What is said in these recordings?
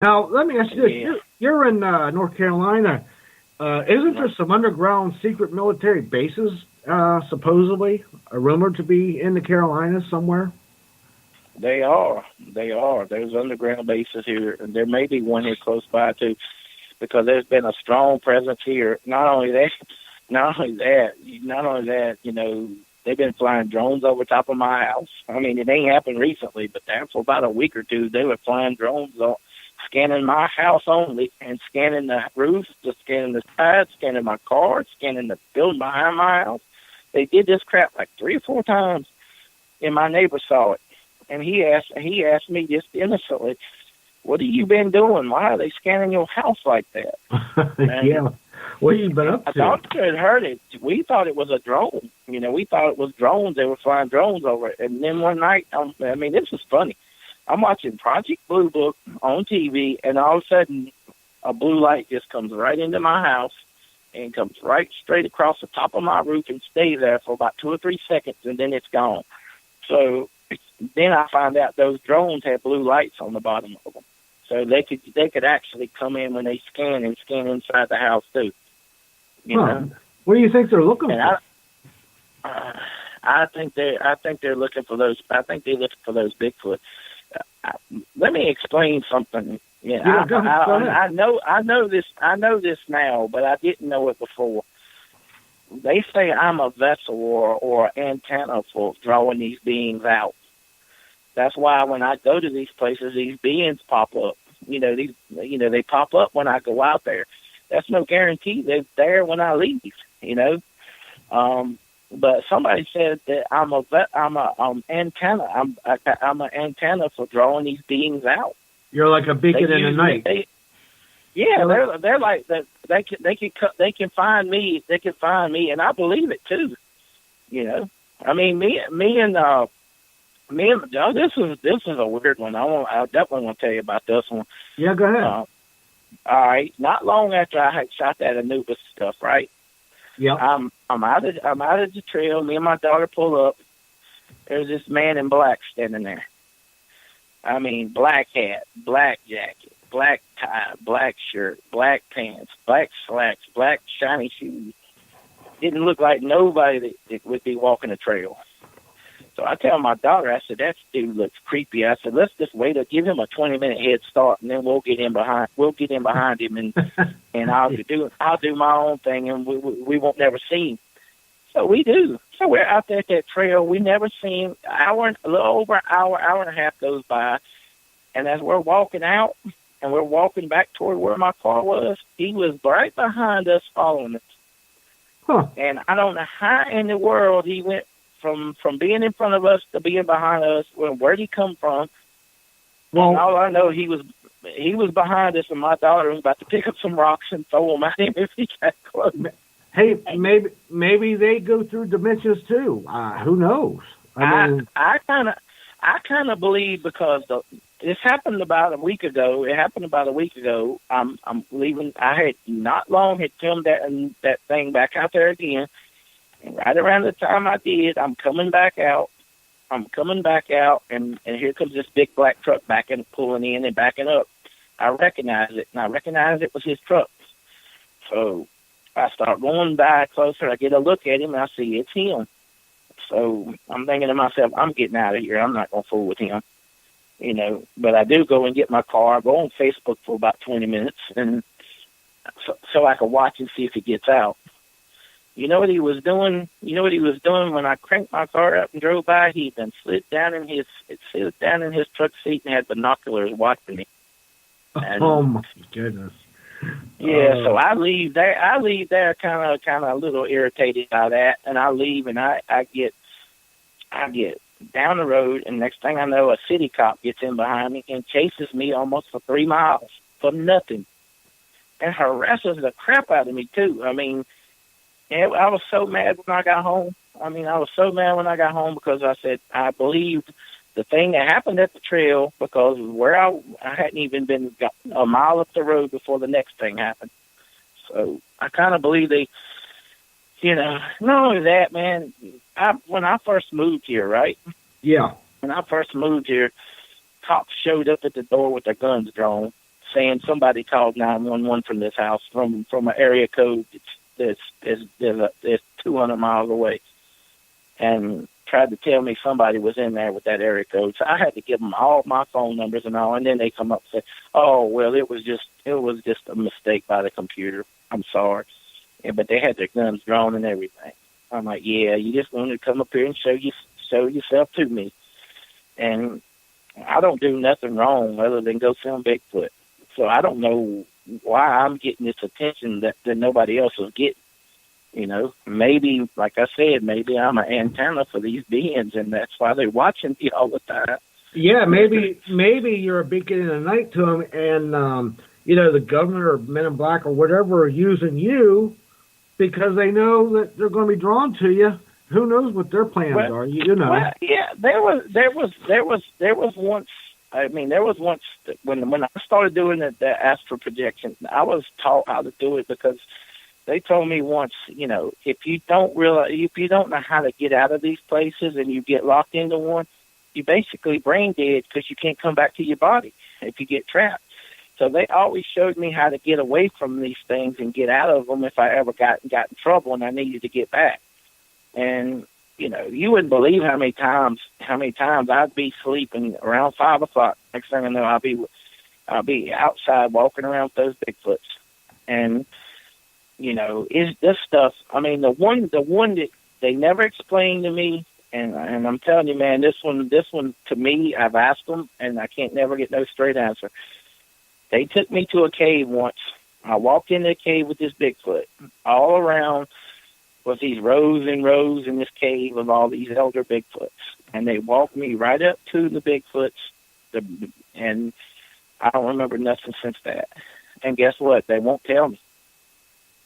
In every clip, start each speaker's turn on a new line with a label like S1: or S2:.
S1: Now, let me ask you this:
S2: Yeah,
S1: you're in North Carolina. Isn't there some underground secret military bases, supposedly, rumored to be in the Carolinas somewhere?
S2: they are. They are. There's underground bases here, and there may be one here close by too, because there's been a strong presence here. Not only that, they've been flying drones over top of my house. I mean, it ain't happened recently, but there for about a week or two, they were flying drones scanning my house only and scanning the roof, just scanning the sides, scanning my car, scanning the building behind my house. They did this crap like 3 or 4 times, and my neighbor saw it, and he asked me just innocently, "What have you been doing? Why are they scanning your house like that?" And
S1: Yeah. What have you been up
S2: I
S1: to?
S2: thought you had heard it. We thought it was a drone. We thought it was drones. They were flying drones over it. And then one night, I mean, this is funny. I'm watching Project Blue Book on TV, and all of a sudden, a blue light just comes right into my house and comes right straight across the top of my roof and stays there for about 2 or 3 seconds, and then it's gone. So then I find out those drones have blue lights on the bottom of them, so they could actually come in when they scan and scan inside the house too. You
S1: Huh.
S2: know,
S1: What do you think they're looking
S2: and
S1: for?
S2: I think they're looking for those. I think they're looking for those Bigfoot. Uh, Let me explain something.
S1: Yeah,
S2: I,
S1: go
S2: I
S1: ahead.
S2: I know I know this now, but I didn't know it before. They say I'm a vessel or antenna for drawing these beings out. That's why when I go to these places, these beings pop up. They pop up when I go out there. That's no guarantee they're there when I leave. You know, but somebody said that I'm antenna. I'm an antenna for drawing these beings out.
S1: You're like a
S2: They
S1: beacon in the
S2: use me.
S1: night.
S2: Yeah,
S1: You're like,
S2: they're like that. They can find me. They can find me, and I believe it too. You know, I mean, oh, this is a weird one. I definitely want to tell you about this one.
S1: yeah, go ahead.
S2: Uh, all right, not long after I had shot that Anubis stuff, right?
S1: Yep.
S2: I'm out of the trail. Me and my daughter pull up. There's this man in black standing there. I mean, black hat, black jacket, black tie, black shirt, black pants, black slacks, black shiny shoes. Didn't look like nobody that would be walking the trail. So I tell my daughter, I said, that dude looks creepy. I said, let's just wait. Give him a 20-minute head start, and then we'll get in behind. We'll get in behind him, and I'll do my own thing, and we won't never see him. So we do. So we're out there at that trail. We never see him. A little over an hour and a half goes by, and as we're walking out, and we're walking back toward where my car was, he was right behind us, following us.
S1: Huh.
S2: And I don't know how in the world he went from being in front of us to being behind us. Well, where'd he come from? And
S1: Well,
S2: all I know, he was behind us, and my daughter was about to pick up some rocks and throw them at him if he got close.
S1: hey, maybe they go through dimensions too. Who knows? I
S2: I
S1: mean,
S2: I kind of I kind of believe because this happened about a week ago. It happened about a week ago. I'm leaving. I had not long had filmed that thing back out there again, and right around the time I did, I'm coming back out. And here comes this big black truck backing, pulling in and backing up. I recognize it, and I recognize it was his truck. So I start going by closer. I get a look at him, and I see it's him. So I'm thinking to myself, I'm getting out of here. I'm not going to fool with him, But I do go and get my car. I go on Facebook for about 20 minutes, and so I can watch and see if he gets out. You know what he was doing? You know what he was doing when I cranked my car up and drove by? He'd been slid down in his truck seat and had binoculars watching me.
S1: oh
S2: And
S1: my goodness.
S2: yeah, so I leave there. Kind of a little irritated by that, and I leave, and I get down the road, and next thing I know, a city cop gets in behind me and chases me almost for 3 miles for nothing, and harasses the crap out of me too. I mean, yeah, I was so mad when I got home. I was so mad when I got home because I said I believed the thing that happened at the trail because where I hadn't even been a mile up the road before the next thing happened. So I kind of believe not only that, man, when I first moved here, right?
S1: Yeah.
S2: When I first moved here, cops showed up at the door with their guns drawn. saying somebody called 911 from this house from an area code that's 200 miles away, and tried to tell me somebody was in there with that area code. So I had to give them all my phone numbers and all, and then they come up and say, "Oh, well, it was just a mistake by the computer. I'm sorry." Yeah, but they had their guns drawn and everything. I'm like, "Yeah, you just wanted to come up here and show yourself to me." And I don't do nothing wrong other than go film Bigfoot. So I don't know why I'm getting this attention that nobody else is getting. Maybe, like I said, maybe I'm an antenna for these beings, and that's why they're watching me all the time.
S1: Yeah, maybe you're a beacon in the night to them, and the government or Men in Black or whatever are using you because they know that they're going to be drawn to you. Who knows what their plans are?
S2: Well, yeah, there was once. I mean, there was once when I started doing the astral projection, I was taught how to do it because they told me once, if you don't know how to get out of these places and you get locked into one, you basically brain dead because you can't come back to your body if you get trapped. So they always showed me how to get away from these things and get out of them if I ever got in trouble and I needed to get back. And you wouldn't believe how many times I'd be sleeping around 5 o'clock. Next thing I know, I'll be outside walking around with those Bigfoots. And is this stuff? I mean, the one that they never explained to me, and I'm telling you, man, this one to me, I've asked them, and I can't never get no straight answer. They took me to a cave once. I walked into the cave with this Bigfoot. All around was these rows and rows in this cave of all these elder Bigfoots, and they walked me right up to the Bigfoots, and I don't remember nothing since that. And guess what? They won't tell me.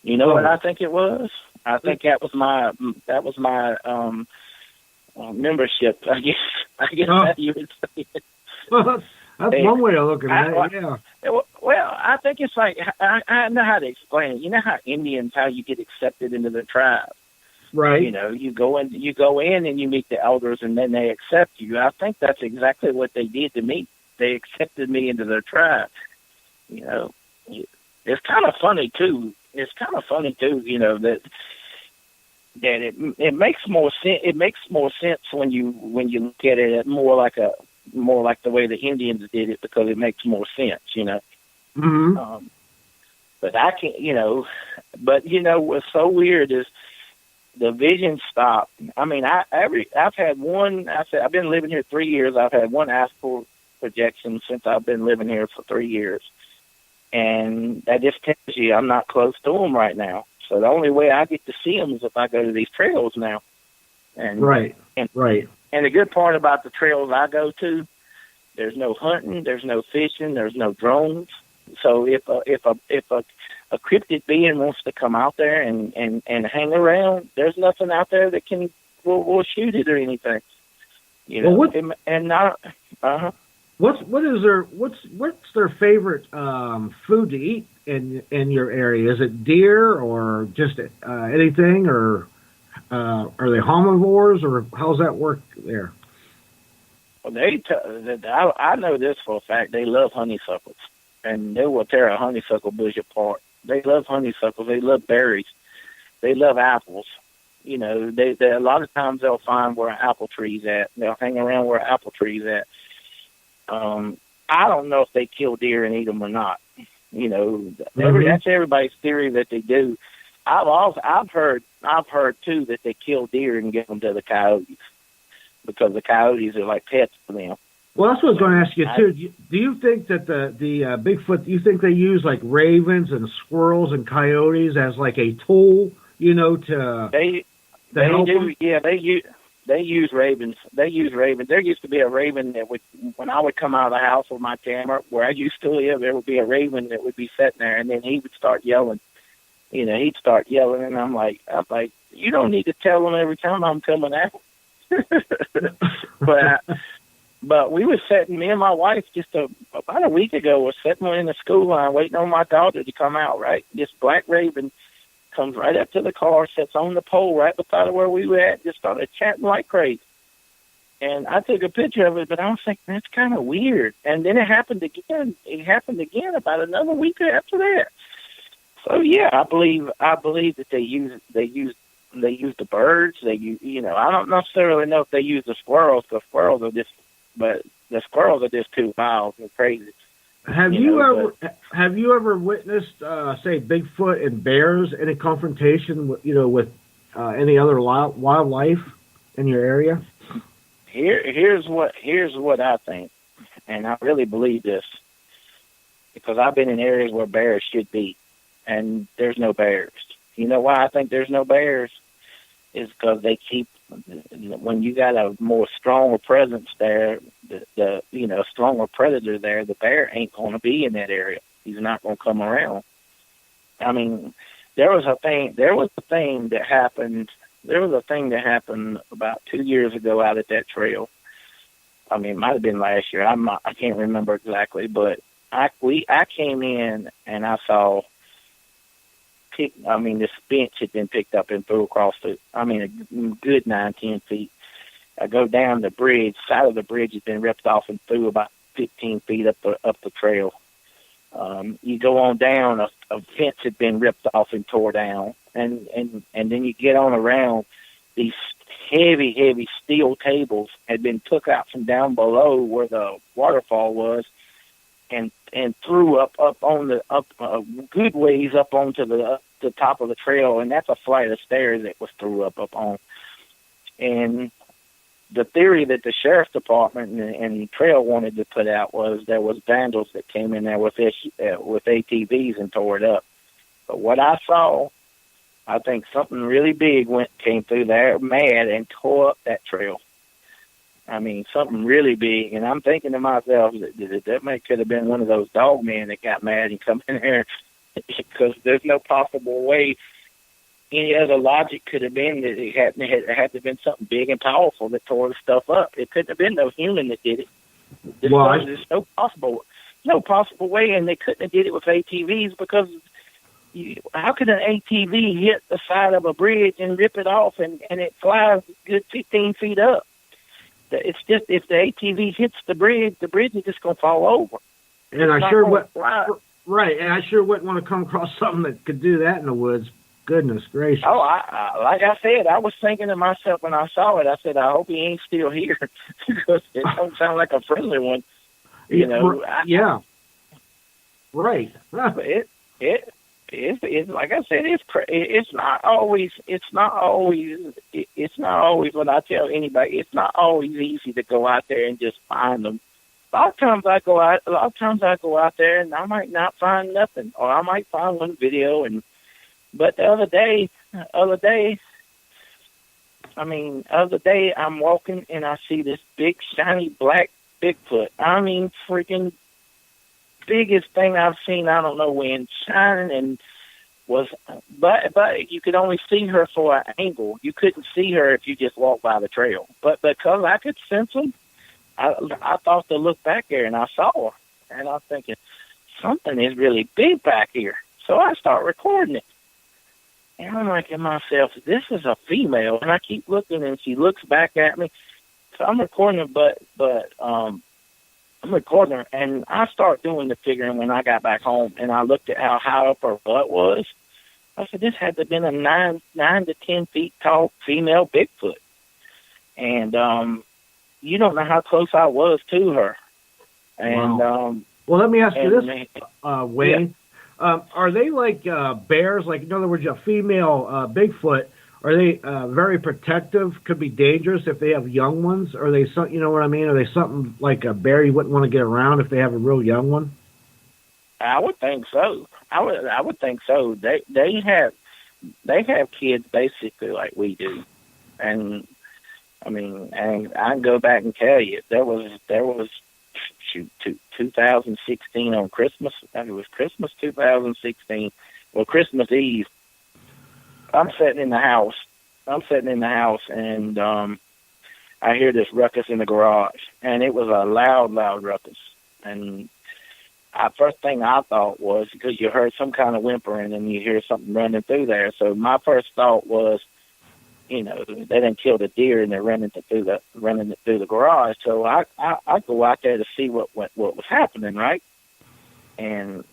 S2: You know what I think it was? I think that was my membership. I guess that you would say it.
S1: Well, that's one way of looking at it. Yeah.
S2: Well, I think it's like I know how to explain it. You know how Indians, how you get accepted into the tribe,
S1: right?
S2: You go in and you meet the elders, and then they accept you. I think that's exactly what they did to me. They accepted me into their tribe. It's kind of funny too. That it makes more sense. It makes more sense when you look at it more like the way the Indians did it, because it makes more sense.
S1: Mm-hmm.
S2: But I can't. What's so weird is the vision stopped. I mean, I've had one. I've been living here 3 years. I've had one astral projection since I've been living here for 3 years. And that just tells you I'm not close to them right now. So the only way I get to see them is if I go to these trails now. And
S1: right.
S2: And the good part about the trails I go to, there's no hunting, there's no fishing, there's no drones. So if a cryptid being wants to come out there and hang around, there's nothing out there that will shoot it or anything.
S1: What's their favorite food to eat in your area? Is it deer or just anything, or are they omnivores, or how's that work there?
S2: Well, I know this for a fact. They love honeysuckles, and they will tear a honeysuckle bush apart. They love honeysuckles. They love berries. They love apples. They a lot of times they'll find where an apple tree's at. They'll hang around where an apple tree's at. I don't know if they kill deer and eat them or not. That's everybody's theory that they do. I've heard too that they kill deer and give them to the coyotes because the coyotes are like pets for them.
S1: Well, that's what I was going to ask you too. Do you think that the Bigfoot? Do you think they use like ravens and squirrels and coyotes as like a tool? To
S2: they
S1: help
S2: do.
S1: them?
S2: Yeah, they use ravens. There used to be a raven that would, when I would come out of the house with my camera, where I used to live, there would be a raven that would be sitting there, and then he would start yelling. He'd start yelling, and I'm like, you don't need to tell him every time I'm coming out. But we were sitting, me and my wife, about a week ago, was sitting in the school line waiting on my daughter to come out, right? This black raven comes right up to the car, sits on the pole right beside where we were at, just started chatting like crazy. And I took a picture of it, but I was thinking that's kind of weird. And then it happened again. It happened again about another week after that. So yeah, I believe that they use the birds. I don't necessarily know if they use the squirrels, because squirrels are just, but the squirrels are just too wild and crazy.
S1: Have you ever witnessed, say, Bigfoot and bears in a confrontation with any other wildlife in your area?
S2: Here's what I think, and I really believe this, because I've been in areas where bears should be, and there's no bears. You know why I think there's no bears? Is because they keep, when you got a more stronger presence there, the stronger predator there, the bear ain't going to be in that area. He's not going to come around. I mean, there was a thing that happened. There was a thing that happened about 2 years ago out at that trail. I mean, it might have been last year. I can't remember exactly, but I came in and I saw. This bench had been picked up and threw across a good 9-10 feet. I go down the bridge. Side of the bridge has been ripped off and threw about 15 feet up the trail. You go on down, a fence had been ripped off and tore down, and then you get on around. These heavy steel tables had been took out from down below where the waterfall was, and threw up good ways up onto the top of the trail, and that's a flight of stairs that was threw up on. And the theory that the sheriff's department and the trail wanted to put out was there was vandals that came in there with ATVs and tore it up. But what I saw, I think something really big came through there mad and tore up that trail. I mean, something really big, and I'm thinking to myself that could have been one of those dog men that got mad and come in there, because there's no possible way any other logic could have been that it had to have been something big and powerful that tore the stuff up. It couldn't have been no human that did it. There's no possible way, and they couldn't have did it with ATVs, because how could an ATV hit the side of a bridge and rip it off and it flies a good 15 feet up? It's just, if the ATV hits the bridge is just going to fall over.
S1: And I sure wouldn't want to come across something that could do that in the woods. Goodness gracious!
S2: Oh, like I said, I was thinking to myself when I saw it. I said, I hope he ain't still here, because it don't sound like a friendly one.
S1: Yeah. Right.
S2: It's like I said, it's not always what I tell anybody. It's not always easy to go out there and just find them. A lot of times I go out there and I might not find nothing, or I might find one video. But the other day I'm walking and I see this big shiny black Bigfoot. I mean, freaking biggest thing I've seen, I don't know when, shining, and but you could only see her for an angle. You couldn't see her if you just walked by the trail. But because I could sense them, I thought to look back there, and I saw her, and I was thinking, something is really big back here. So I start recording it, and I'm like to myself, this is a female, and I keep looking, and she looks back at me. So I'm recording her, but I'm recording her, and I start doing the figuring when I got back home, and I looked at how high up her butt was. I said, this had to have been a 9 to 10 feet tall female Bigfoot. And you don't know how close I was to her. And
S1: wow. Well, let me ask you this, Wayne. Yeah. Are they like bears? Like, in other words, a female Bigfoot, are they very protective? Could be dangerous if they have young ones? Are they, you know what I mean? Are they something like a bear you wouldn't want to get around if they have a real young one?
S2: I would think so. I would think so. They have kids basically like we do, and I mean, and I can go back and tell you there was 2016 on Christmas. I think it was Christmas 2016. Well, Christmas Eve. I'm sitting in the house, and I hear this ruckus in the garage, and it was a loud ruckus. And first thing I thought was, because you heard some kind of whimpering and you hear something running through there. So my first thought was, you know, they didn't kill the deer and they're running it through the garage. So I go out there to see what was happening, right? And